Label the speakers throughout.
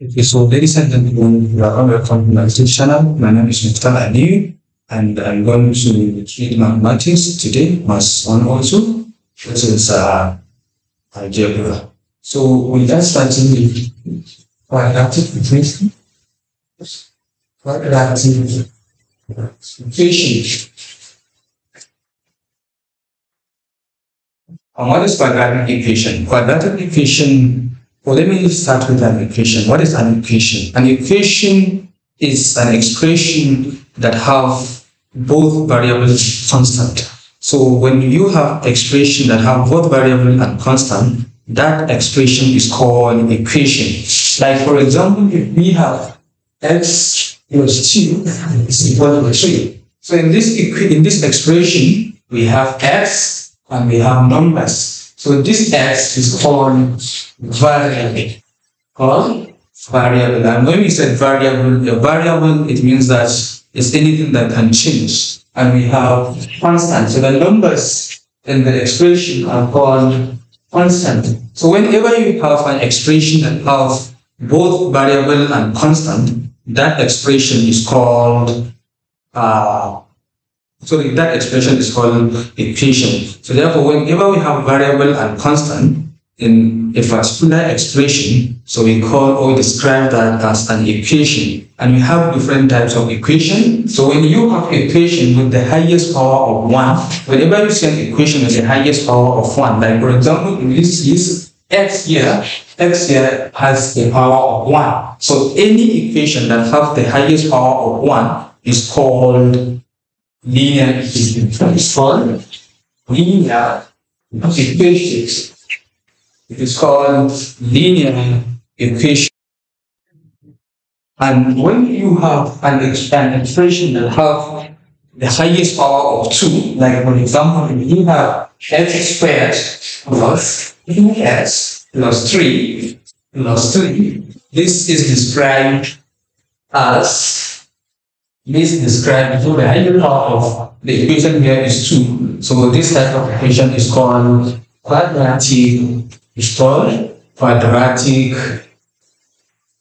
Speaker 1: Okay, so ladies and gentlemen, welcome to my channel. My name is Mr. Ali, and I'm going to treat mathematics today, Maths 1 also, which is algebra. So we are starting with quadratic equation. Quadratic equation. And what is quadratic equation? Quadratic equation. Well, let me start with an equation. What is an equation? An equation is an expression that have both variables constant. So when you have expression that have both variable and constant, that expression is called equation. Like for example, if we have x plus 2 is equal to 3. So in this expression, we have x and we have numbers. So this x is called variable. And when we say variable, a variable, it means that it's anything that can change. And we have constant. So the numbers in the expression are called constant. So whenever you have an expression that has both variable and constant, that expression is called that expression is called equation. So therefore, whenever we have variable and constant in a particular expression, so we call or describe that as an equation. And we have different types of equation. So when you have equation with the highest power of 1, whenever you see an equation with the highest power of 1, like for example, in this case, x here has a power of 1. So any equation that has the highest power of 1 is called linear equation. It's called linear equation. It is called linear equation. And when you have an expression that have the highest power of 2, like for example, if you have x squared plus 2x plus 3 plus 3, this is described as so the higher power of the equation here is 2. So this type of equation is called quadratic.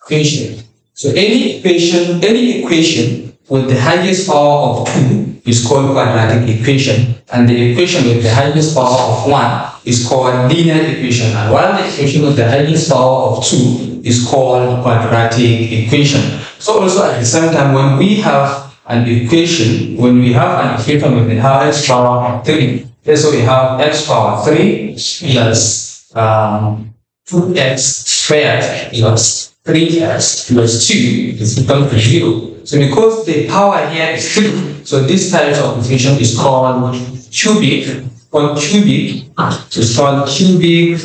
Speaker 1: Equation. So any equation with the highest power of 2 is called quadratic equation, and the equation with the highest power of 1 is called linear equation, and while the equation with the highest power of 2 is called quadratic equation. So also at the same time, when we have an equation with the highest power of 3, so we have x power 3 plus 2x squared plus 3x plus 2 is equal to 0. So because the power here is 3, so this type of equation is called cubic. It's called cubic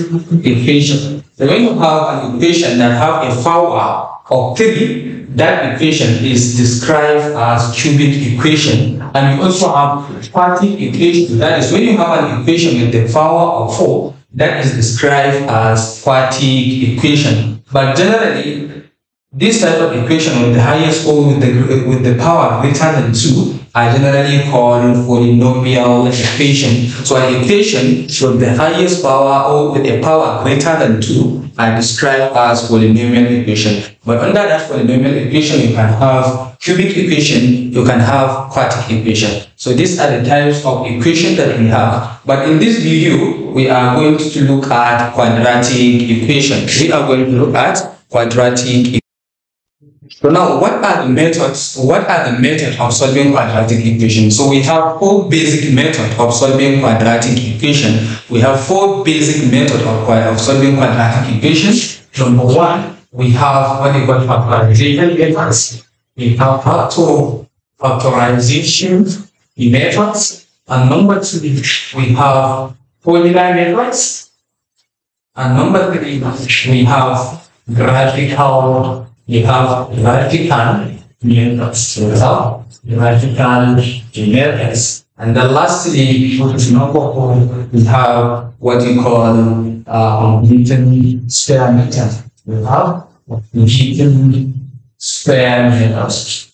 Speaker 1: equation. So when you have an equation that have a power of 3, that equation is described as cubic equation. And you also have quadratic equation. That is when you have an equation with the power of 4, that is described as quadratic equation. But generally, this type of equation with the highest or with the power greater than 2 are generally called polynomial equation. So an equation with the highest power or with a power greater than 2 are described as polynomial equation. But under that polynomial equation, you can have cubic equation, you can have quadratic equation. So these are the types of equation that we have. But in this video, we are going to look at quadratic equation. So now, what are the methods? What are the methods of solving quadratic equation? So we have 4 basic methods of solving quadratic equation. We have 4 basic methods of solving quadratic equation. Number 1, we have what we call factorization methods. We have factorization methods. And number 2, we have polynomial methods. And number 3, we have graphical. We have vertical methods. And then lastly, number 4, we have what we call completing square method. We have completing square methods.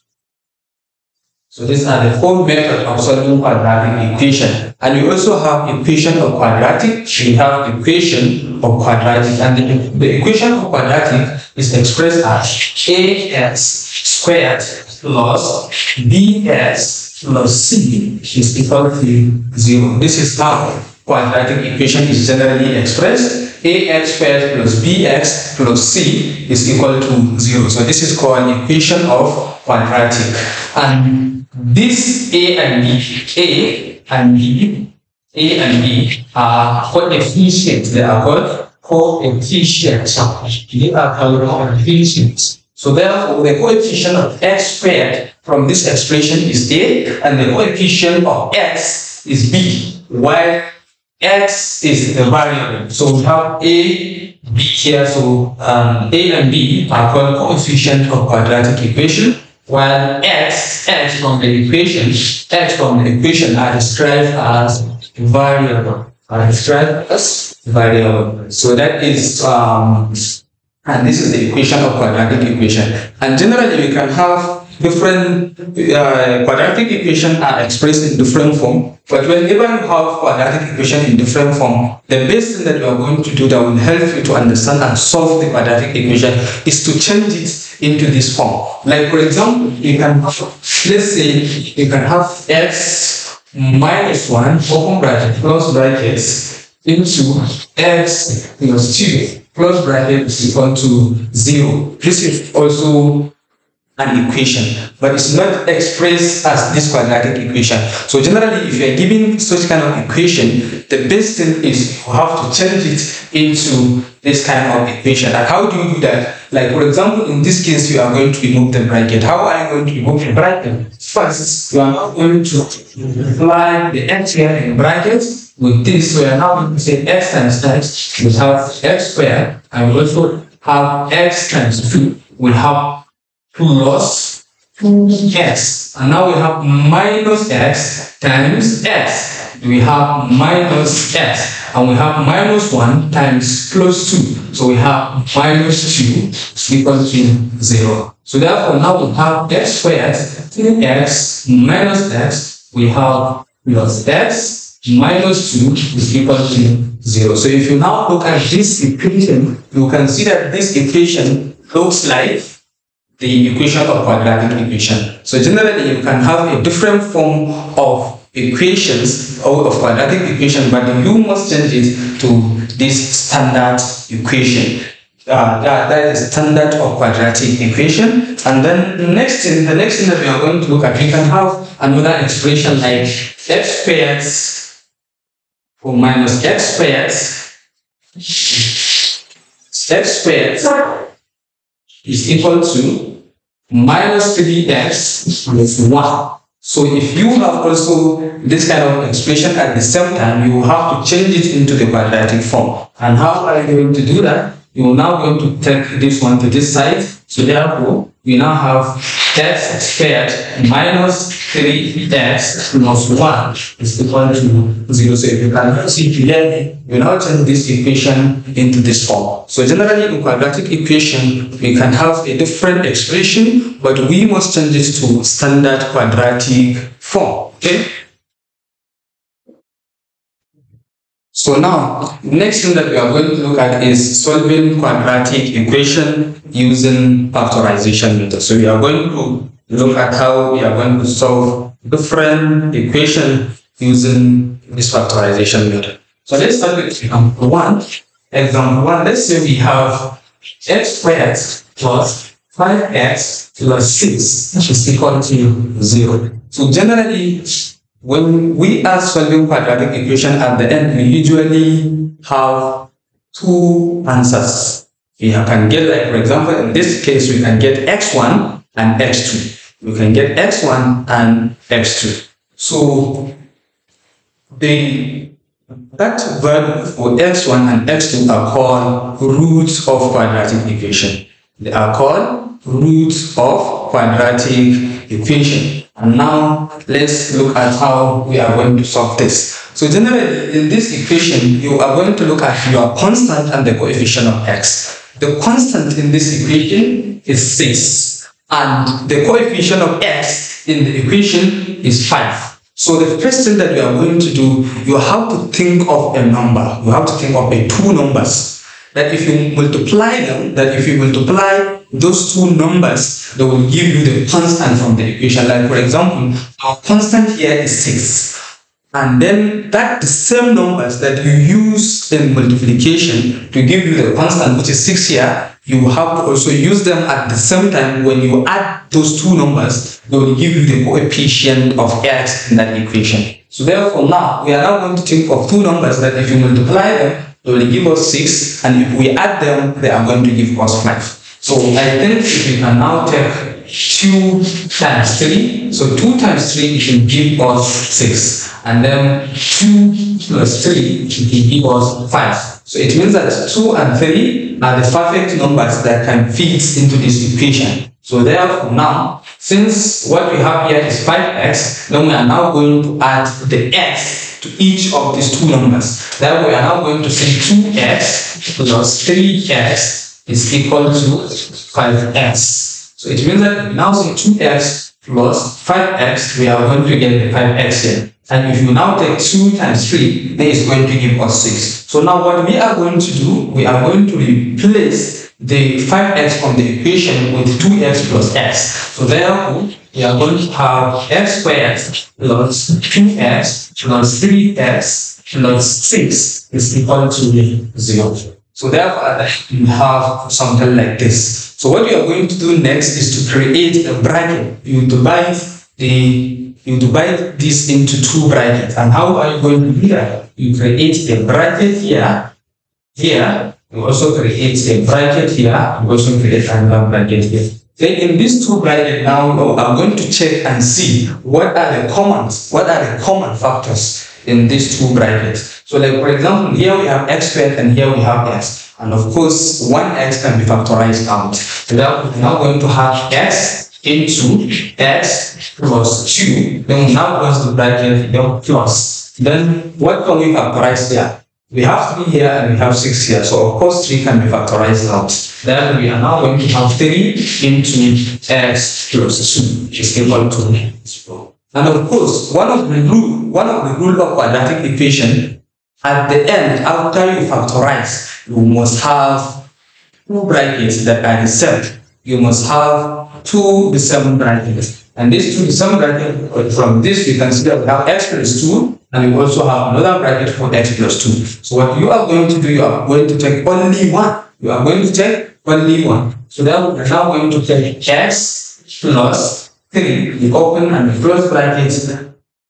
Speaker 1: So these are the four methods of solving quadratic equation. And we also have equation of quadratic. We have equation of quadratic, and the equation of quadratic is expressed as ax squared plus bx plus c is equal to 0. This is how quadratic equation is generally expressed. Ax squared plus bx plus c is equal to 0. So this is called equation of quadratic. And this A and B are coefficients. They are called coefficients. They are called coefficients. So therefore, the coefficient of x squared from this expression is A, and the coefficient of x is B, while x is the variable. So we have A, B here. So A and B are called coefficient of quadratic equation, while x from the equation are described as variable. So that is and this is the equation of quadratic equation. And generally we can have different quadratic equation are expressed in different form. But whenever you have quadratic equation in different form, the best thing that you are going to do that will help you to understand and solve the quadratic equation is to change it into this form. Like for example, you can have, let's say you can have x minus 1 open bracket close brackets into x plus 2 close bracket is equal to 0. This is also an equation, but it's not expressed as this quadratic equation. So generally, if you are given such kind of equation, the best thing is you have to change it into this kind of equation. And how do you do that? Like for example, in this case, you are going to remove the bracket. How are you going to remove the bracket? First, you are now going to apply the x here in brackets. With this, we are now going to say x times x. We have x squared, and we also have x times 2. We have plus 2x, and now we have minus x times x. We have minus x, and we have minus 1 times plus 2. So we have minus 2 equal to 0. So therefore, now we have x squared 3x minus x. We have plus x minus 2 is equal to 0. So if you now look at this equation, you can see that this equation looks like the equation of quadratic equation. So generally, you can have a different form of equations or of quadratic equation, but you must change it to this standard equation. That is standard of quadratic equation. And then the next thing that we are going to look at, we can have another expression like x squared or minus x squared is equal to minus 3x plus 1. So if you have also this kind of expression at the same time, you have to change it into the quadratic form. And how are you going to do that? You are now going to take this one to this side. So therefore, we now have x squared minus 3x plus 1 is equal to 0. So if you can see clearly, you now change this equation into this form. So generally in quadratic equation, we can have a different expression, but we must change it to standard quadratic form. Okay? So now, next thing that we are going to look at is solving quadratic equation using factorization method. So we are going to look at how we are going to solve different equations using this factorization method. So let's start with example 1. Example 1, let's say we have x squared plus 5x plus 6 is equal to 0. So generally, when we are solving quadratic equation at the end, we usually have two answers. We can get, like for example, in this case, we can get x1 and x2. We can get x1 and x2. So that value for x1 and x2 are called roots of quadratic equation. They are called roots of quadratic equation. And now let's look at how we are going to solve this. So generally in this equation, you are going to look at your constant and the coefficient of x. The constant in this equation is 6 and the coefficient of x x in the equation is 5. So the first thing that you are going to do, you have to think of a number. You have to think of two numbers. That if you multiply them, those two numbers, they will give you the constant from the equation. Like for example, our constant here is 6. And then that the same numbers that you use in multiplication to give you the constant, which is 6 here, you have to also use them at the same time. When you add those two numbers, they will give you the coefficient of x in that equation. So therefore now, we are now going to think of two numbers that if you multiply them, they will give us 6, and if we add them, they are going to give us 5. So I think if we can now take 2 times 3, so 2 times 3 it will give us 6, and then 2 plus 3 it will give us 5. So it means that 2 and 3 are the perfect numbers that can fit into this equation. So therefore now, since what we have here is 5x, then we are now going to add the x to each of these two numbers. Then we are now going to say 2x plus 3x is equal to 5x. So it means that we now say 2x plus 5x, we are going to get the 5x here. And if you now take 2 times 3, then it's going to give us 6. So now what we are going to do, we are going to replace the 5x from the equation with 2x plus x. So therefore, we are going to have x squared plus 2x plus 3x plus 6 is equal to 0. So therefore, we have something like this. So what you are going to do next is to create a bracket. You divide this into two brackets. And how are you going to do that? You create a bracket here. You also create a bracket here. You also create another bracket here. Then in these two brackets now, I'm going to check and see what are the common factors in these two brackets. So like for example, here we have x squared and here we have x. And of course, 1x can be factorized out. So now we're now going to have x into x plus 2. Then we now close the bracket, then plus. Then what can we factorize here? We have 3 here and we have 6 here. So of course 3 can be factorized out. Then we are now going to have 3 into x plus 2, which is equal to 0. And of course, one of the rule of quadratic equation, at the end, after you factorize, you must have two brackets that are the same. You must have two the same brackets. And these two the same brackets, from this we can see that we have x plus 2, and we also have another bracket for x plus 2. So what you are going to do, you are going to take only one. You are going to take only one. So then we are now going to take x plus 3. We open and we close brackets.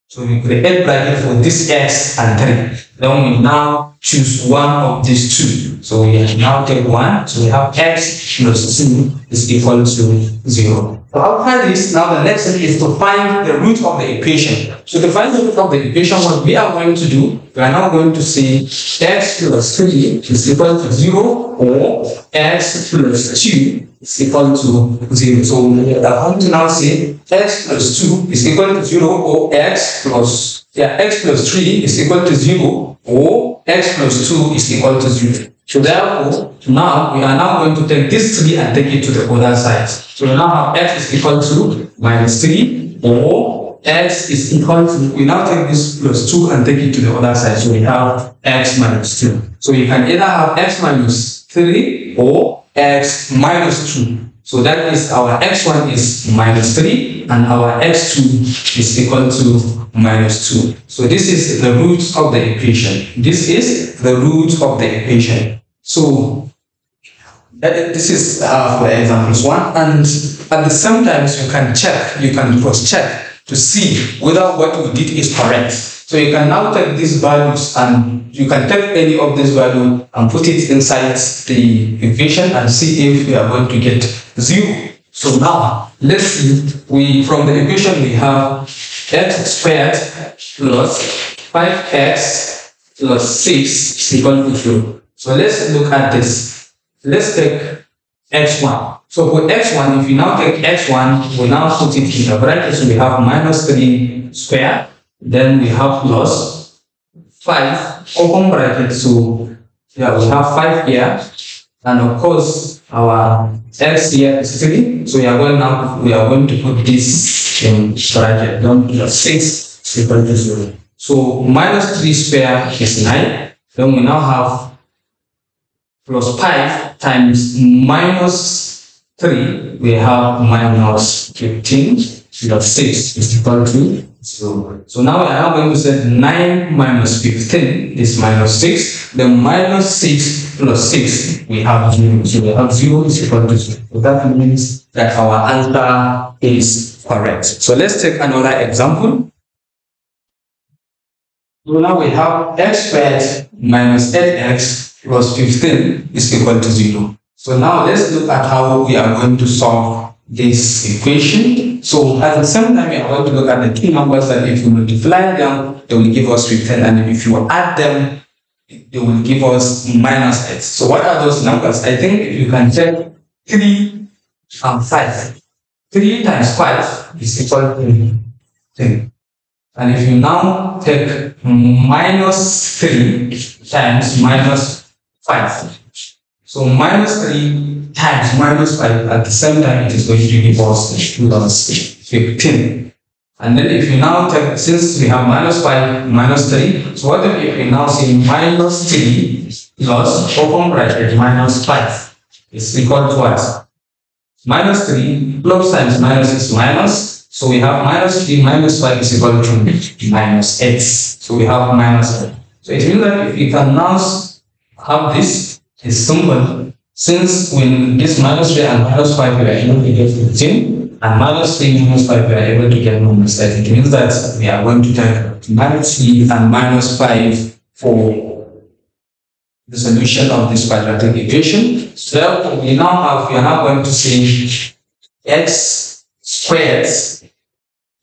Speaker 1: So we create bracket for this x and 3. Then we now choose one of these two. So we now take 1. So we have x plus 2 is equal to 0. So after this, now the next thing is to find the root of the equation. So to find the root of the equation, what we are going to do, we are now going to say x plus 3 is equal to 0 or x plus 2 is equal to 0. So we are going to now say x plus 2 is equal to 0 or x plus 3 is equal to 0 or x plus 2 is equal to 0. So therefore, now we are now going to take this 3 and take it to the other side. So we now have x is equal to minus 3 or x is equal to, we now take this plus 2 and take it to the other side. So we have x minus 2. So you can either have x minus 3 or x minus 2. So that is our x1 is minus 3 and our x2 is equal to minus 2. So this is the root of the equation. This is the root of the equation. So this is for examples 1, and at the same time you can cross check to see whether what we did is correct. So you can now take these values and you can take any of these values and put it inside the equation and see if we are going to get 0. So now let's see, from the equation we have x squared plus 5x plus 6 is equal to 0. So let's look at this. Let's take x1. So for x1, if you now take x1, we now put it in the bracket. So we have minus 3 squared. Then we have plus 5 open bracket. So yeah, we have 5 here. And of course, our x here is 3. So we are going to put this in bracket. Don't put 6 equal to 0. So minus 3 square is 9. Then we now have plus 5 times minus 3. We have minus 15 plus 6 is equal to 0. So now we are now going to set 9 minus 15 is minus 6. Then minus 6 plus 6 we have 0. So we have 0 is equal to 0. So that means that our answer is correct. So let's take another example. So now we have x squared minus 8x plus 15 is equal to 0. So now let's look at how we are going to solve this equation. So at the same time, we are going to look at the two numbers that if you multiply them, they will give us 15, and if you add them, they will give us minus 8. So what are those numbers? I think if you can check 3 and 5. 3 times 5 is equal to 10. And if you now take minus 3 times minus 5, so minus 3 times minus 5 at the same time, it is going to give us plus 15. And then if you now take, since we have minus 5, minus 3, so what if we now see minus 3 plus open bracket minus 5 is equal to what? Minus 3 plus times minus is minus. So we have minus 3 minus 5 is equal to minus 8. So we have minus 8. So it means that if we can now have this is simple, since when this minus 3 and minus 5 we are able to get 15, and minus 3 minus 5 we are able to get minus 8. It means that we are going to take minus 3 and minus 5 for the solution of this quadratic equation. So we are now going to see x squared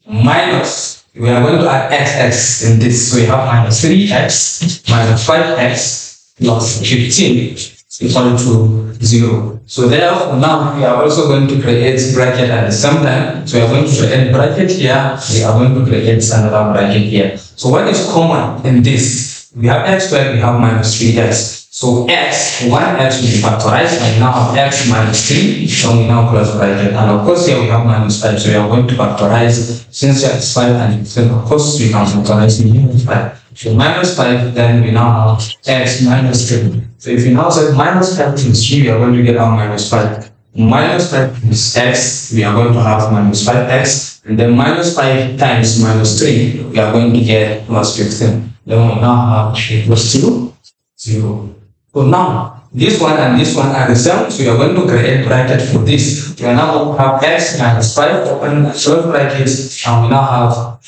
Speaker 1: minus, we are going to add x in this. So we have minus 3x minus 5x plus 15 equal to 0. So therefore now we are also going to create bracket at the same time. So we are going to create bracket here, we are going to create another bracket here. So what is common in this? We have x squared, we have minus 3x. So x, 1x will be factorized, and we now have x minus 3, so we now close bracket. And of course here we have minus 5, so we are going to factorize. Since here is 5 and 15, of course we can factorize minus 5. So minus 5, then we now have x minus 3. So if you now set minus 5 times 3, we are going to get our minus 5. Minus 5 times x, we are going to have minus 5x. And then minus 5 times minus 3, we are going to get plus 15. Then we now have equals to 0. So now, this one and this one are the same, so we are going to create bracket for this. We are now going to have x minus 5 open close brackets, and we now have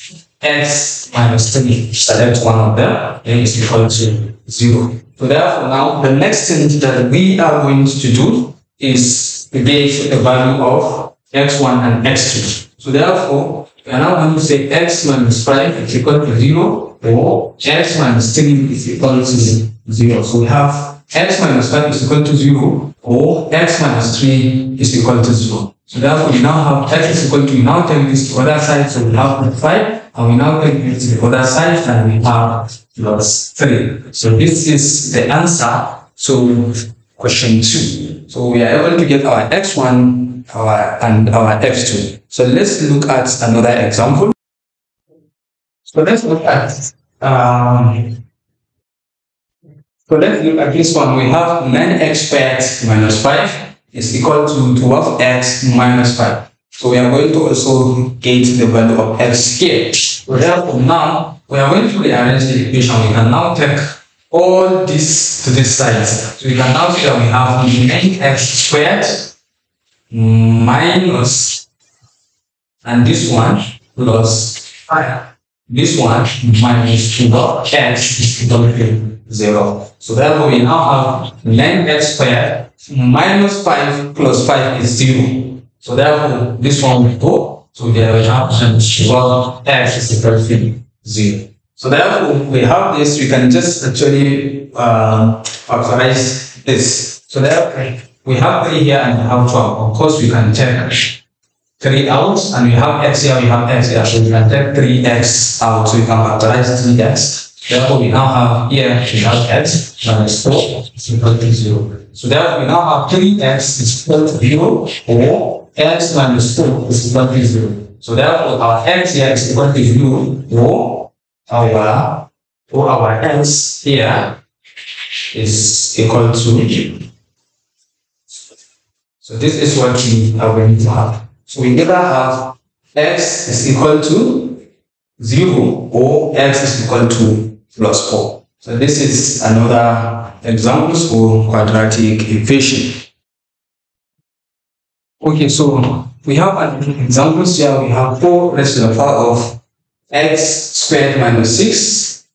Speaker 1: x minus 3. Select one of them, then it's equal to 0. So therefore now, the next thing that we are going to do is to get the value of x1 and x2. So therefore, we are now going to say x minus 5 is equal to 0, or x minus 3 is equal to 0. So we have x minus 5 is equal to 0, or x minus 3 is equal to 0. So therefore we now have x is equal to, we now take this to the other side, so we have 5, and we now take this to the other side, and we have plus 3. So this is the answer to question 2. So we are able to get our x1 and our x2. So let's look at another example. So let's look at this one. We have 9x squared minus 5 is equal to 12x minus 5. So we are going to also get the value of x here. So therefore now we are going to rearrange the equation. We can now take all this to this side. So we can now see that we have 9x squared minus, and this one plus 5. This one minus 12x is equal to 0. So therefore we now have 9x squared minus 5 plus 5 is 0. So therefore this one will go. So there we have 12x is equal to 0. So therefore we have this, we can just actually factorize this. So therefore we have 3 here and we have 12. Of course we can take 3 out, and we have x here, we have x here. So we can take 3x out, so we can factorize 3x. Therefore, we now have here we have x minus 4 is equal to 0. So therefore, we now have 3x is equal to 0 or x minus 4 is equal to 0. So therefore, our x here is equal to 0 or our x here is equal to. So this is what we are going to have. So we either have x is equal to 0 or x is equal to plus 4. So this is another example for quadratic equation. Okay, so we have an example here. We have 4 raised to the power of x squared minus 6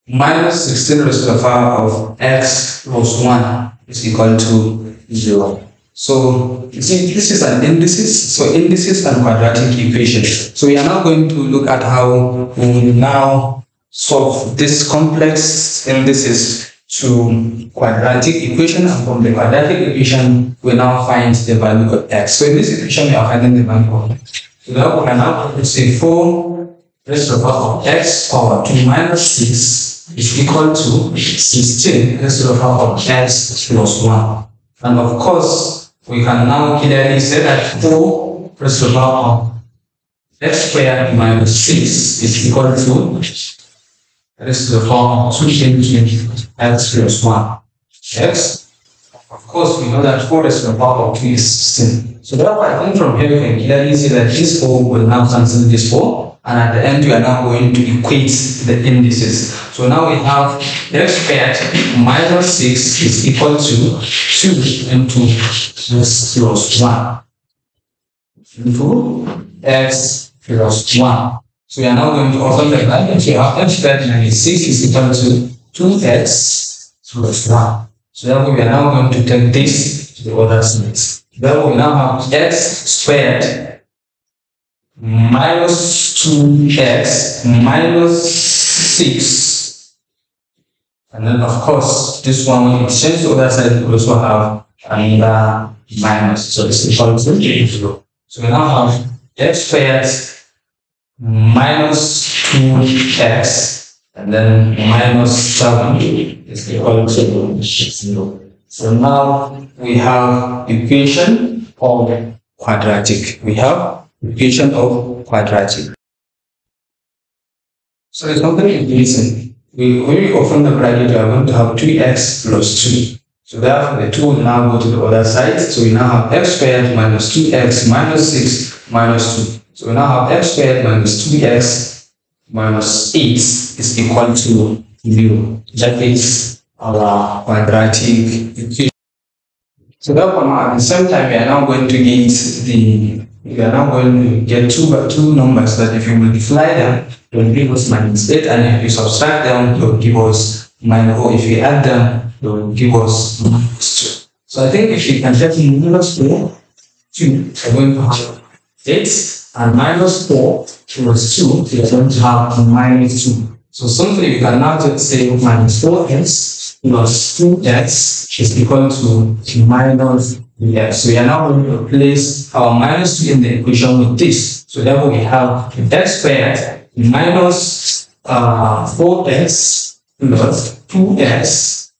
Speaker 1: minus 16 raised to the power of x plus 1 is equal to 0. So you see, this is an indices. So indices and quadratic equation. So we are now going to look at how we will now solve this complex indices to quadratic equation, and from the quadratic equation we now find the value of x. So in this equation we are finding the value of x. So now we can now say 4 raised to the power of x power 2 minus 6 is equal to 16 raised to the power of x plus 1. And of course, we can now clearly say that 4 raised to the power of x squared minus 6 is equal to raised to the power of 2 into x plus 1. X, of course, we know that 4 raised to the power of 2 is 16. So therefore, I think from here we can clearly see that this 4 will now cancel this 4, and at the end we are now going to equate the indices. So now we have x squared minus 6 is equal to 2 into x plus 1 into x plus 1. So we are now going to open the bracket. We have x squared minus 6 is equal to 2x plus 1. So therefore we are now going to take this to the other side. Therefore we now have x squared minus 2x minus 6, and then of course this one when we change the other side we also have another minus, so it's equal to 0. So we now have x squared minus 2x and then minus 7 is equal to 0. So now we have equation of quadratic. We have equation of quadratic. So it's something interesting. When we open the bracket, we are going to have 2x plus 2. So therefore the 2 will now go to the other side. So we now have x squared minus 2x minus 6 minus 2. So we now have x squared minus 2x minus 8 is equal to 0. That is our quadratic equation. So therefore now at the same time we are now going to get two numbers that if you multiply them, it will give us minus 8, and if you subtract them, it will give us minus, or if you add them, it will give us minus 2. So I think if you can get minus 4, 2, we're going to have 8, and minus 4 plus 2, we're going to have minus 2. So simply we can now just say minus 4x plus 2x is equal to minus 3x. So we are now going to replace our minus 2 in the equation with this. So therefore we have x squared minus 4x plus 2x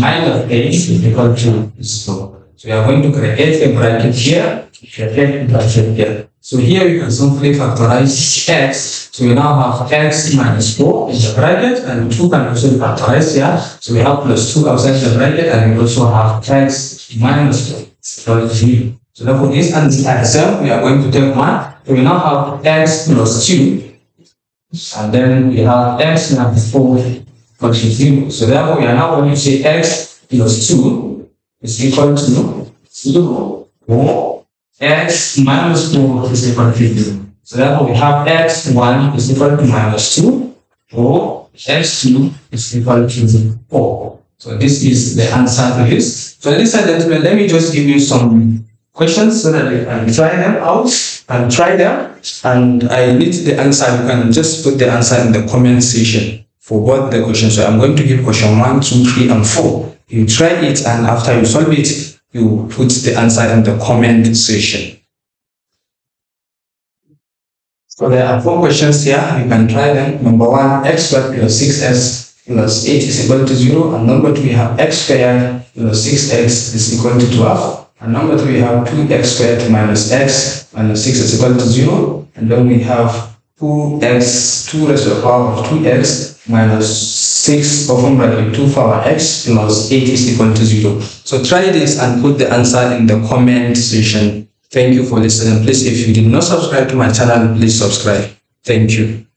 Speaker 1: minus 8 is equal to 0. So we are going to create a bracket here, create a bracket here. So here we can simply factorize x. So we now have x minus 4 in the bracket, and 2 can also be factorized here. So we have plus 2 outside the bracket, and we also have x minus 4. So therefore this and this are the same. We are going to take 1. So we now have x plus 2, and then we have x minus 4 plus 0. So therefore we are now going to say x plus 2 is equal to 0, or x minus 4 is equal to 0. So therefore we have x1 is equal to minus 2, or x2 is equal to 4. So this is the answer to this. So ladies and gentlemen, let me just give you some questions so that you can try them out and try them. And I need the answer. You can just put the answer in the comment section for both the questions. So I'm going to give question 1, 2, 3, and 4. You try it, and after you solve it, you put the answer in the comment section. So there are 4 questions here. You can try them. Number 1, x squared plus 6x plus 8 is equal to 0. And number 2, we have x squared plus 6x is equal to 12. And number 3, we have 2x squared minus x minus 6 is equal to 0. And then we have 2x, 2 raised to the power of 2x minus 6 open bracket 2 power x plus 8 is equal to 0. So try this and put the answer in the comment section. Thank you for listening. Please, if you did not subscribe to my channel, please subscribe. Thank you.